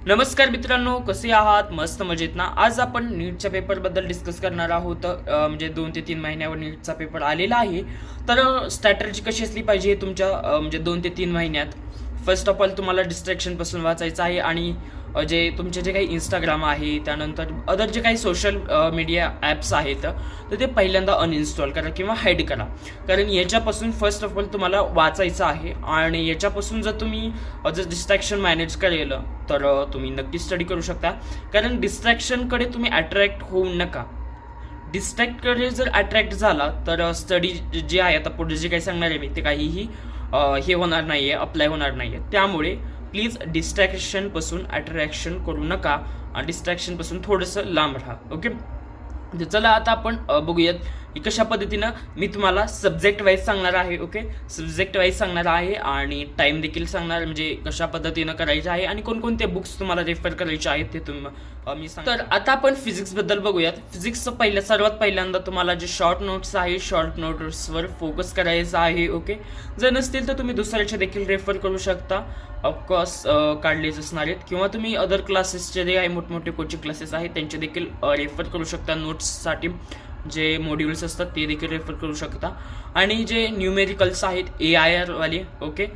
नमस्कार मित्रांनो, कसे आहात? मस्त मजेत ना? आज आपण नीटच्या पेपरबद्दल डिस्कस करणार आहोत. म्हणजे 2 ते 3 महिन्यावर नीटचा पेपर आलेला आहे. तर स्ट्रॅटर्जी कशी असली पाहिजे हे तुमच्या म्हणजे 2 ते 3 महिन्यात. फर्स्ट ऑफ ऑल तुम्हाला डिस्ट्रॅक्शनपासून वाचायचं आहे आणि जे तुमचे जे काही इंस्टाग्राम आहे, त्यानंतर अदर जे काही सोशल मीडिया ॲप्स आहेत, तर ते पहिल्यांदा अनइन्स्टॉल करा किंवा हाईड करा. कारण याच्यापासून फर्स्ट ऑफ ऑल तुम्हाला वाचायचं आहे आणि याच्यापासून जर तुम्ही जर डिस्ट्रॅक्शन मॅनेज केलं तर तुम्ही नक्की स्टडी करू शकता. कारण डिस्ट्रॅक्शनकडे तुम्ही अट्रॅक्ट होऊ नका. डिस्ट्रॅक्टकडे जर अट्रॅक्ट झाला तर स्टडी जे आहे, आता पुढे जे काही सांगणार आहे मी, ते काहीही हे होणार नाही आहे, अप्लाय होणार नाही आहे. त्यामुळे प्लीज डिस्ट्रॅक्शनपासून अट्रॅक्शन करू नका आणि डिस्ट्रॅक्शनपासून थोडंसं लांब राहा. ओके, तर चला आता आपण बघूयात की कशा पद्धतीनं मी तुम्हाला सब्जेक्ट वाईज सांगणार आहे. ओके, सब्जेक्ट वाईज सांगणार आहे आणि टाईम देखील सांगणार, म्हणजे कशा पद्धतीनं करायचं आहे आणि कोणकोणते बुक्स तुम्हाला रेफर करायचे आहेत ते मी सांग. तर आता आपण फिजिक्सबद्दल बघूयात. फिजिक्सचं सर्वात पहिल्यांदा तुम्हाला जे शॉर्ट नोट्स आहे, शॉर्ट नोट्सवर फोकस करायचं आहे. ओके, जर नसतील तर तुम्ही दुसऱ्याचे देखील रेफर करू शकता. ऑफकोर्स काढलेच असणार आहेत, किंवा तुम्ही अदर क्लासेसचे जे आहे, मोठमोठे कोचिंग क्लासेस आहेत त्यांचे देखील रेफर करू शकता. नोट्ससाठी जे मॉड्यूल्स असतात ते देखील रेफर करू शकता. आणि जे न्यूमेरिकल्स आहेत AIR वाले, ओके,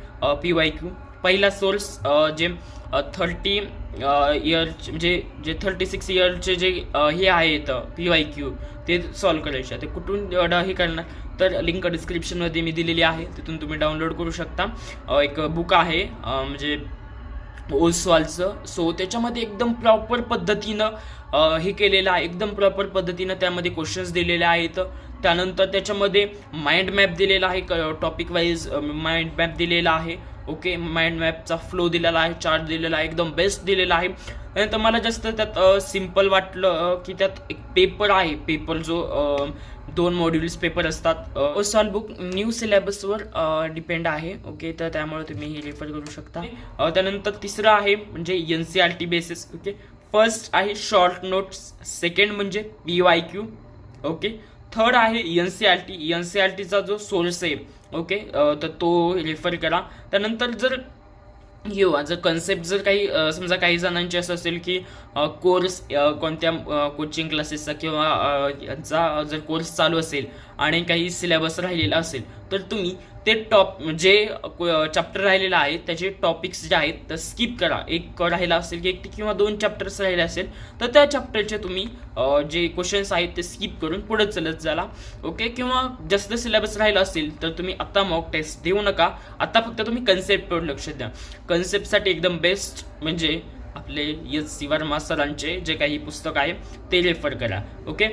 PYQ पहिला सोर्स जे 30 इयर म्हणजे जे 36 इयरचे जे हे आहेत PYQ ते सॉल्व करायचे. ते कुठून हे करणार, तर लिंक डिस्क्रिप्शनमध्ये मी दिलेली आहे, तिथून तुम्ही डाउनलोड करू शकता. एक बुक आहे म्हणजे ओसवालचं. सो त्याच्यामध्ये एकदम प्रॉपर पद्धतीनं हे केलेलं आहे, एकदम प्रॉपर पद्धतीनं त्यामध्ये क्वेश्चन्स दिलेले आहेत. त्यानंतर त्याच्यामध्ये माइंड मॅप दिलेला आहे, टॉपिक वाईज माइंड मॅप दिलेला आहे. ओके, माइंड मॅपचा फ्लो दिलेला आहे, चार्ट दिलेला आहे, एकदम बेस्ट दिलेला आहे. त्यानंतर मला जास्त त्यात सिम्पल वाटलं की त्यात एक पेपर आहे, पेपर जो 2 मॉड्यूल्स पेपर असतात. ओसवाल बुक न्यू सिलेबसवर डिपेंड आहे. ओके, तर त्यामुळे तुम्ही हे रेफर करू शकता. त्यानंतर तिसरं आहे म्हणजे NCERT बेसिस. ओके, फर्स्ट आहे शॉर्ट नोट्स, सेकंड म्हणजे PYQ. ओके, थर्ड आहे NCERTचा जो सोर्स आहे. ओके, तर तो रेफर करा. त्यानंतर जर कन्सेप्ट जर काही समजा काही जणांचे असं असेल की कोर्स कोणत्या कोचिंग क्लासेसचा किंवा यांचा जर कोर्स चालू असेल आणि काही सिलेबस राहिलेला असेल, तर तुम्ही ते जे चॅप्टर राहिलेला आहे त्याचे टॉपिक्स जे आहेत तर स्किप करा. एक राहिला असेल की 1 किंवा 2 चॅप्टर्स राहिले असेल तर त्या चॅप्टरचे तुम्ही जे क्वेश्चन्स आहेत ते स्किप करून पुढे चलत जाला. ओके, किंवा जास्त सिलेबस राहिला असेल तर तुम्ही आता मॉक टेस्ट देऊ नका. आता फक्त तुम्ही कन्सेप्टवर लक्ष द्या. कन्सेप्टसाठी एकदम बेस्ट म्हणजे आपले SC वर्मा सरांचे जे काही पुस्तक आहे ते रेफर करा. ओके,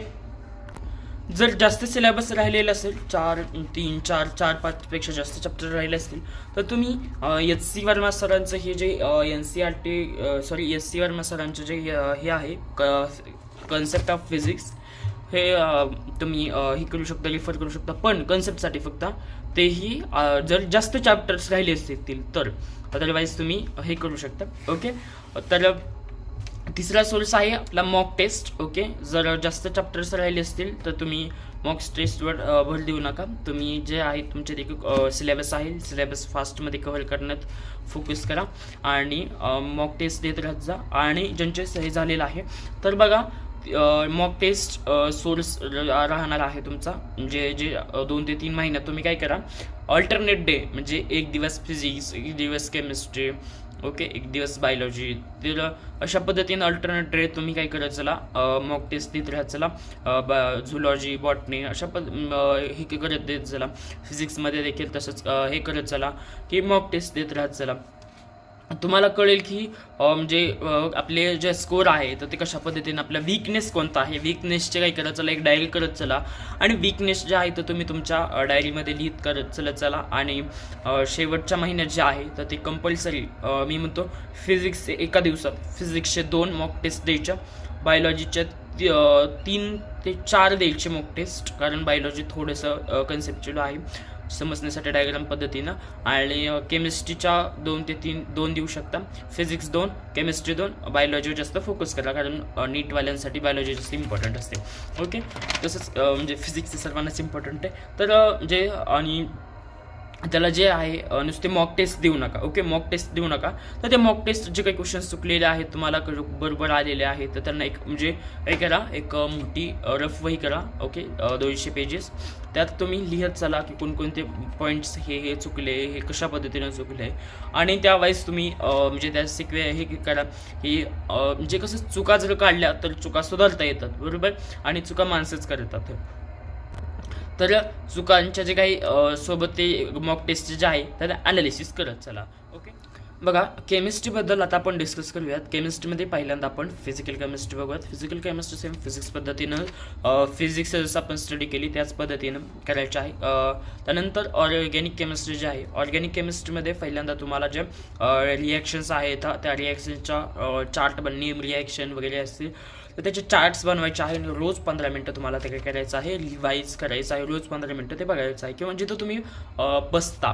जर जास्त सिलेबस राहिलेला असेल, 4-5 पेक्षा जास्त चॅप्टर राहिले असतील तर तुम्ही SC वर्मा सरांचं हे जे SC वर्मा सरांचं जे हे आहे कन्सेप्ट ऑफ फिजिक्स, हे तुम्ही हे करू शकता, रेफर करू शकता. पण कन्सेप्टसाठी फक्त तेही जर जास्त चॅप्टर्स राहिले असतील तर, अदरवाईज तुम्ही हे करू शकता. ओके, तर तिसरा सोर्स आहे आपला मॉक टेस्ट. ओके, जर जास्त चॅप्टर्स राहिले असतील तर तुम्ही मॉक टेस्टवर भर देऊ नका. तुम्ही जे आहे तुमचे देखील सिलेबस आहे, सिलेबस फास्टमध्ये कव्हर करण्यात फोकस करा आणि मॉक टेस्ट देत राहत जा. आणि ज्यांचे सही झालेलं आहे तर बघा, मॉक टेस्ट सोर्स राहणार आहे तुमचा, म्हणजे जे 2 ते 3 महिन्यात तुम्ही काय करा, ऑल्टरनेट डे म्हणजे एक दिवस फिजिक्स, एक दिवस केमिस्ट्री, ओके, एक दिवस बायोलॉजी, तर अशा पद्धतीनं अल्टरनेट डे तुम्ही काय करत चला, मॉक टेस्ट देत राहत चला. झुलॉजी, बॉटनी अशा हे करत देत चला. फिजिक्समध्ये देखील तसंच हे करत चला की मॉक टेस्ट देत राहत चला. तुम्हाला कळेल की म्हणजे आपले जे स्कोर आहे तर ते कशा पद्धतीने, आपला वीकनेस कोणता आहे, वीकनेसचे काय करत चला, एक डायरी करत चला. आणि वीकनेस जे आहे तर तुम्ही तुमच्या डायरीमध्ये लिहित करत चलत चला. आणि शेवटच्या महिन्यात जे आहे तर ते कंपल्सरी मी म्हणतो फिजिक्सचे एका दिवसात फिजिक्सचे 2 मॉक टेस्ट द्यायच्या, बायोलॉजीच्या 3 ते 4 द्यायचे मॉक टेस्ट, कारण बायोलॉजी थोडंसं कन्सेप्च्युअल आहे समजण्यासाठी डायग्राम पद्धतीनं. आणि केमिस्ट्रीच्या 2 ते 3 देऊ शकता, फिजिक्स 2, केमिस्ट्री 2, बायोलॉजीवर जास्त फोकस करा कारण नीटवाल्यांसाठी बायोलॉजी जास्त इम्पॉर्टंट असते. ओके, तसंच म्हणजे फिजिक्स सर्वांनाच इम्पॉर्टंट आहे. तर जे आणि त्याला जे आहे नुसते मॉक टेस्ट देऊ नका. ओके, मॉक टेस्ट देऊ नका. तर ते मॉक टेस्ट जे काही क्वेश्चन्स चुकलेले आहेत तुम्हाला बरोबर आलेले आहेत तर त्यांना एक म्हणजे काय करा, एक मोठी रफ वही करा. ओके, 200 पेजेस त्यात तुम्ही लिहत चला की कोणकोणते पॉईंट्स हे चुकले, हे कशा पद्धतीने चुकले आणि त्यावेळेस तुम्ही म्हणजे त्या हे करा की म्हणजे कसं चुका जर काढल्या तर चुका सुधारता येतात, बरोबर, आणि चुका माणसंच करतात. तर चुकांच्या जे काही सोबत ते मॉक टेस्ट जे आहे त्याला ॲनालिसिस करत चला. ओके, बघा केमिस्ट्रीबद्दल आता आपण डिस्कस करूयात. केमिस्ट्रीमध्ये पहिल्यांदा आपण फिजिकल केमिस्ट्री बघूयात. फिजिकल केमिस्ट्री सेम फिजिक्स पद्धतीनं फिजिक्स जसं आपण स्टडी केली त्याच पद्धतीनं करायचं आहे. त्यानंतर ऑर्गॅनिक केमिस्ट्री जे आहे, ऑर्गॅनिक केमिस्ट्रीमध्ये पहिल्यांदा तुम्हाला जे रिॲक्शन्स आहेत त्या रिॲक्शनच्या चार्ट नेम रिॲक्शन वगैरे असतील तर त्याचे चार्ट्स बनवायचे आहे आणि रोज 15 मिनटं तुम्हाला ते काय करायचं आहे, रिवाईज करायचं आहे. रोज 15 मिनटं ते बघायचं आहे किंवा जिथं तुम्ही बसता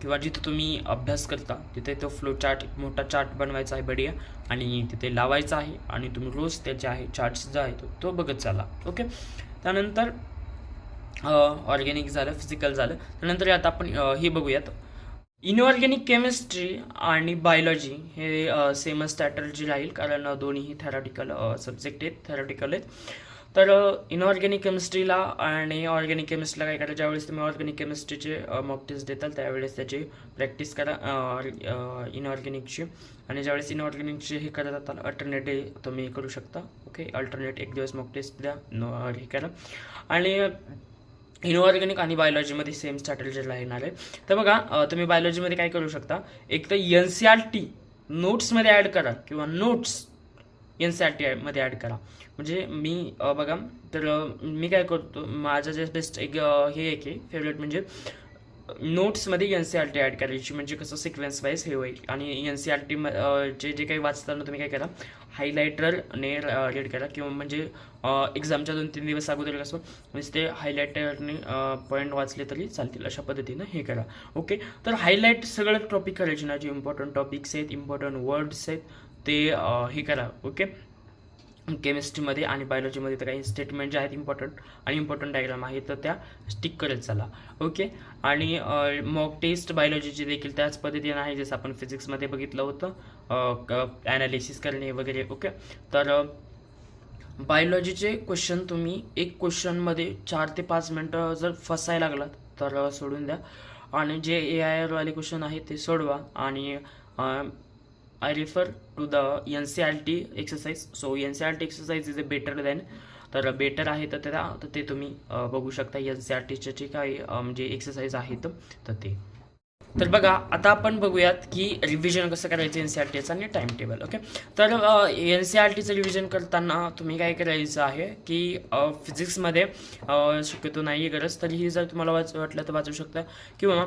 किंवा जिथं तुम्ही अभ्यास करता तिथे तो फ्लो चार्ट, मोठा चार्ट बनवायचा आहे बढिया आणि तिथे लावायचा आहे आणि तुम्ही रोज त्याचे आहे चार्ट्स जो आहे तो बघत चाला. ओके, त्यानंतर ऑर्गॅनिक झालं, फिजिकल झालं. त्यानंतर आता आपण हे बघूयात इनऑर्गॅनिक केमिस्ट्री आणि बायोलॉजी हे सेमच स्ट्रॅटर्जी राहील कारण दोन्हीही थेरॉटिकल सब्जेक्ट आहेत, थेरॉटिकल आहेत. तर इनऑर्गॅनिक केमिस्ट्रीला आणि ऑर्गॅनिक केमिस्ट्रीला काय करा, ज्यावेळेस तुम्ही ऑर्गॅनिक केमिस्ट्रीचे मॉक टेस्ट देताल त्यावेळेस त्याची प्रॅक्टिस करा इनऑर्गॅनिकची, आणि ज्यावेळेस इनऑर्गॅनिकची हे करत जाताल अल्टरनेट डे तुम्ही करू शकता. ओके, अल्टरनेट एक दिवस मॉक टेस्ट द्या, हे करा. आणि इनऑर्गॅनिक आणि बायोलॉजीमध्ये सेम स्ट्रॅटर्जी राहणार आहे. तर बघा तुम्ही बायोलॉजीमध्ये काय करू शकता, एक तर NCERT नोट्समध्ये ॲड करा किंवा नोट्स NCERT मध्ये ॲड करा. म्हणजे मी बघा तर मी काय करतो, माझं जे बेस्ट एक हे आहे की फेवरेट म्हणजे नोट्समध्ये NCERT ॲड करायची, म्हणजे कसं सिक्वेन्स वाईज हे होईल. आणि NCERT जे काही वाचताना तुम्ही काय करा, हायलायटरने रीड करा किंवा म्हणजे एक्झामच्या 2-3 दिवस अगोदर कसं म्हणजे ते हायलायटरने पॉईंट वाचले तरी चालतील अशा पद्धतीनं हे करा. ओके, तर हायलाईट सगळं टॉपिक करायचे ना, जे इम्पॉर्टंट टॉपिक्स आहेत, इम्पॉर्टंट वर्ड्स आहेत ते हे करा. ओके, केमिस्ट्रीमध्ये आणि बायोलॉजीमध्ये तर काही स्टेटमेंट जे आहेत इम्पॉर्टंट आणि इम्पॉर्टंट डायग्राम आहेत तर त्या स्टिक करत चला. ओके, आणि मॉक टेस्ट बायोलॉजीची देखील त्याच पद्धतीने आहे जसं आपण फिजिक्समध्ये बघितलं होतं, ॲनालिसिस करणे वगैरे. ओके, तर बायोलॉजीचे क्वेश्चन तुम्ही एक क्वेश्चनमध्ये 4 ते 5 मिनटं जर फसायला लागलात तर सोडून द्या आणि जे AIR वाले क्वेश्चन आहेत ते सोडवा. आणि I refer to the NCERT exercise. So NCERT exercise is a better than, तर बेटर आहे तर ते तुम्ही बघू शकता NCERTचे जे काही म्हणजे एक्सरसाइज आहेत तर ते. तर बघा आता आपण बघूयात की रिव्हिजन कसं करायचं NCERTचं आणि टाइम टेबल. ओके, तर NCERTचं रिव्हिजन करताना तुम्ही काय करायचं आहे की फिजिक्समध्ये शक्यतो नाही गरज, तरीही जर तुम्हाला वाटलं तर वाचू शकता किंवा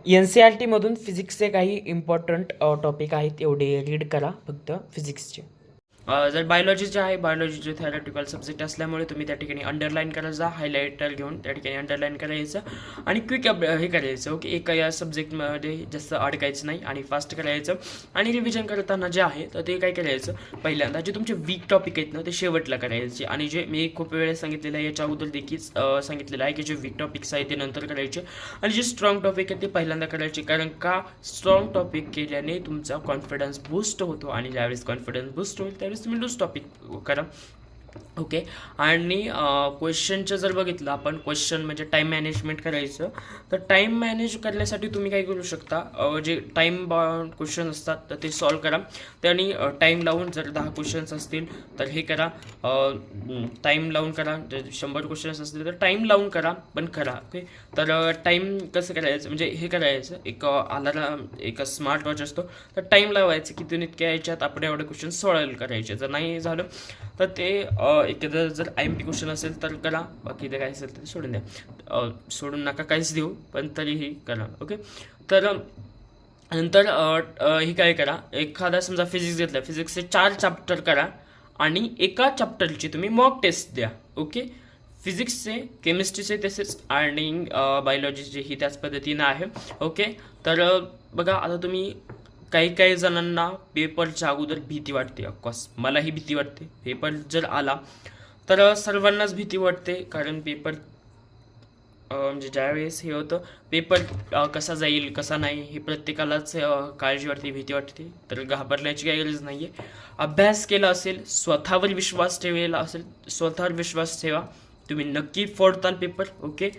NCERT मधून फिजिक्सचे काही इम्पॉर्टंट टॉपिक आहेत एवढे रीड करा फक्त फिजिक्सचे. जर बायोलॉजीचे आहे, बायोलॉजीचे थेरॉटिकल सब्जेक्ट असल्यामुळे तुम्ही त्या ठिकाणी अंडरलाईन करायचा, हायलायटर घेऊन त्या ठिकाणी अंडरलाईन करायचं आणि क्विक हे करायचं. ओके, एका या सब्जेक्टमध्ये जास्त अडकायचं नाही आणि फास्ट करायचं. आणि रिव्हिजन करताना जे आहे तर ते काय करायचं, पहिल्यांदा जे तुमचे वीक टॉपिक आहेत ना ते शेवटला करायचे आणि जे मी खूप वेळेस सांगितलेलं आहे याच्या अगोदर देखील सांगितलेलं आहे की जे वीक टॉपिक्स आहेत ते नंतर करायचे आणि जे स्ट्रॉंग टॉपिक आहेत ते पहिल्यांदा करायचे. कारण का स्ट्रॉंग टॉपिक केल्याने तुमचा कॉन्फिडन्स बूस्ट होतो आणि ज्यावेळेस कॉन्फिडन्स बूस्ट होईल त्यावेळेस तुम्ही लूज टॉपिक करा. ओके, आणि क्वेश्चनचं जर बघितलं आपण, क्वेश्चन म्हणजे टाईम मॅनेजमेंट करायचं. तर टाईम मॅनेज करण्यासाठी तुम्ही काय करू शकता, जे टाईम बाउंड क्वेश्चन असतात तर ते सॉल्व करा. त्यांनी टाईम लावून जर 10 क्वेश्चन्स असतील तर हे करा, टाईम लावून करा. जर 100 क्वेश्चन्स असतील तर टाईम लावून करा, पण करा. ओके, तर टाईम कसं करायचं म्हणजे हे करायचं, एक अलार्म, एक स्मार्ट वॉच असतो तर टाईम लावायचं की तुम्ही इतक्या याच्यात आपण एवढे क्वेश्चन सॉल्व करायचे. जर नाही झालं तर ते एखादं जर IMP क्वेश्चन असेल तर करा, बाकी ते काय असेल तर सोडून द्या, सोडून नका काहीच देऊ पण तरीही करा. ओके, तर नंतर हे काय करा, एखादा समजा फिजिक्स घेतला, फिजिक्सचे 4 चॅप्टर करा आणि एका चॅप्टरची तुम्ही मॉक टेस्ट द्या. ओके, फिजिक्सचे, केमिस्ट्रीचे तसेच आणि बायोलॉजीचे ही त्याच पद्धतीनं आहे. ओके, तर बघा आता तुम्ही काही जणांना पेपरच्या अगोदर भीती वाटते. ऑफकोर्स मलाही भीती वाटते. पेपर जर आला तर सर्वांनाच भीती वाटते कारण पेपर म्हणजे ज्यावेळेस हे होतं पेपर कसा जाईल कसा नाही हे प्रत्येकालाच काळजी वाटते, भीती वाटते. तर घाबरण्याची काही गरज नाही आहे. अभ्यास केला असेल, स्वतःवर विश्वास ठेवलेला असेल, स्वतःवर विश्वास ठेवा, तुम्ही नक्की फोडताल पेपर. ओके,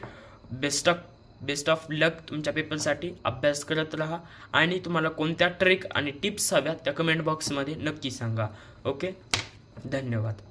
बेस्ट ऑफ लक तुमच्या पेपरसाठी. अभ्यास करत राहा आणि तुम्हाला कोणत्या ट्रिक आणि टिप्स हव्यात त्या कमेंट बॉक्समध्ये नक्की सांगा. ओके, धन्यवाद.